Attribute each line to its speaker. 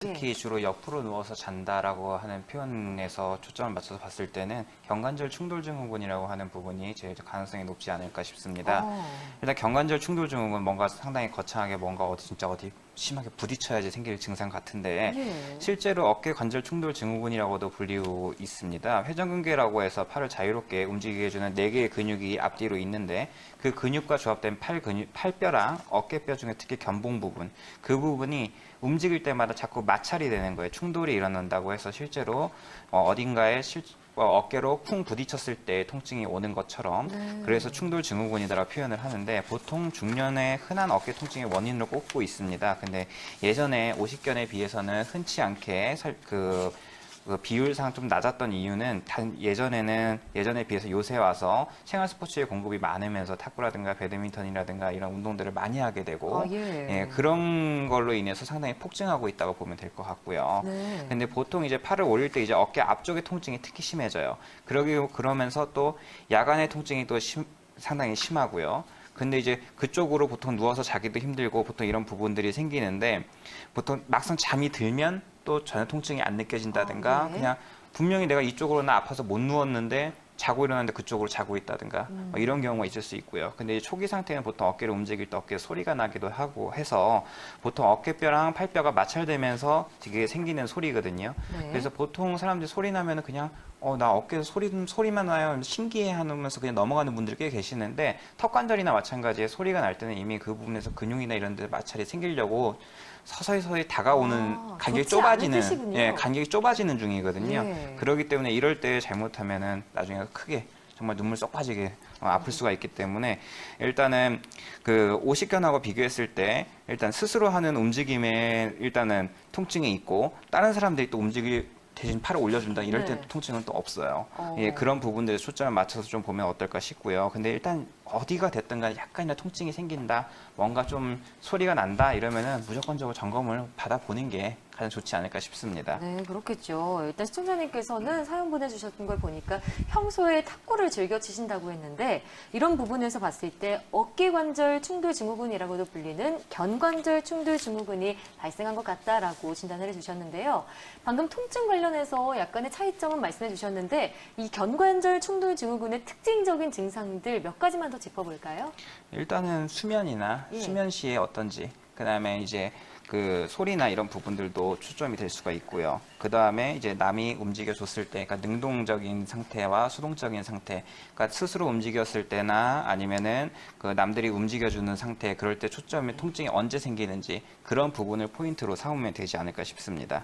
Speaker 1: 특히 주로 옆으로 누워서 잔다라고 하는 표현에서 초점을 맞춰서 봤을 때는 경관절 충돌 증후군이라고 하는 부분이 제일 가능성이 높지 않을까 싶습니다. 일단 경관절 충돌 증후군 뭔가 상당히 거창하게 뭔가 어디 심하게 부딪혀야지 생길 증상 같은데 실제로 어깨 관절 충돌 증후군이라고도 불리고 있습니다. 회전근개라고 해서 팔을 자유롭게 움직이게 해주는 4개의 근육이 앞뒤로 있는데 그 근육과 조합된 팔뼈랑 어깨뼈 중에 특히 견봉 부분, 그 부분이 움직일 때마다 자꾸 마찰이 되는 거예요. 충돌이 일어난다고 해서 실제로 어딘가에 어깨로 쿵 부딪혔을 때 통증이 오는 것처럼 그래서 충돌 증후군이라고 표현을 하는데 보통 중년의 흔한 어깨 통증의 원인으로 꼽고 있습니다. 근데 예전에 50견에 비해서는 흔치 않게 그 비율상 좀 낮았던 이유는 예전에 비해서 요새 와서 생활 스포츠의 공급이 많으면서 탁구라든가 배드민턴이라든가 이런 운동들을 많이 하게 되고 그런 걸로 인해서 상당히 폭증하고 있다고 보면 될 것 같고요. 근데 보통 이제 팔을 올릴 때 이제 어깨 앞쪽의 통증이 특히 심해져요. 그러면서 또 야간의 통증이 또 상당히 심하고요. 근데 이제 그쪽으로 보통 누워서 자기도 힘들고 보통 이런 부분들이 생기는데 보통 막상 잠이 들면 또 전혀 통증이 안 느껴진다든가 그냥 분명히 내가 이쪽으로는 아파서 못 누웠는데 자고 일어났는데 그쪽으로 자고 있다든가 이런 경우가 있을 수 있고요. 근데 이제 초기 상태는 보통 어깨를 움직일 때 어깨에 소리가 나기도 하고 해서 보통 어깨뼈랑 팔뼈가 마찰되면서 되게 생기는 소리거든요. 그래서 보통 사람들이 소리 나면은 그냥 나 어깨에서 소리만 나요. 신기해 하면서 그냥 넘어가는 분들이 꽤 계시는데 턱관절이나 마찬가지에 소리가 날 때는 이미 그 부분에서 근육이나 이런 데 마찰이 생기려고 서서히 다가오는 간격이 좁아지는 간격이 좁아지는 중이거든요. 그렇기 때문에 이럴 때 잘못하면은 나중에 크게 정말 눈물 쏙 빠지게 아플 수가 있기 때문에 일단은 그 오십견하고 비교했을 때 일단 스스로 하는 움직임에 일단은 통증이 있고 다른 사람들이 또 대신 팔을 올려준다 이럴 때 통증은 또 없어요. 예, 그런 부분들에 초점을 맞춰서 좀 보면 어떨까 싶고요. 근데 일단 어디가 됐든 간에 약간이나 통증이 생긴다, 뭔가 좀 소리가 난다 이러면은 무조건적으로 점검을 받아보는 게 가장 좋지 않을까 싶습니다.
Speaker 2: 네, 그렇겠죠. 일단 시청자님께서는 사연 보내주셨던 걸 보니까 평소에 탁구를 즐겨 치신다고 했는데 이런 부분에서 봤을 때 어깨관절 충돌 증후군이라고도 불리는 견관절 충돌 증후군이 발생한 것 같다라고 진단을 해주셨는데요. 방금 통증 관련해서 약간의 차이점은 말씀해 주셨는데 이 견관절 충돌 증후군의 특징적인 증상들 몇 가지만 더 짚어볼까요?
Speaker 1: 일단은 수면이나 수면 시에 어떤지, 그 다음에 이제 그 소리나 이런 부분들도 초점이 될 수가 있고요. 그 다음에 이제 남이 움직여줬을 때, 그러니까 능동적인 상태와 수동적인 상태, 그러니까 스스로 움직였을 때나 아니면은 그 남들이 움직여주는 상태, 그럴 때 통증이 언제 생기는지 그런 부분을 포인트로 삼으면 되지 않을까 싶습니다.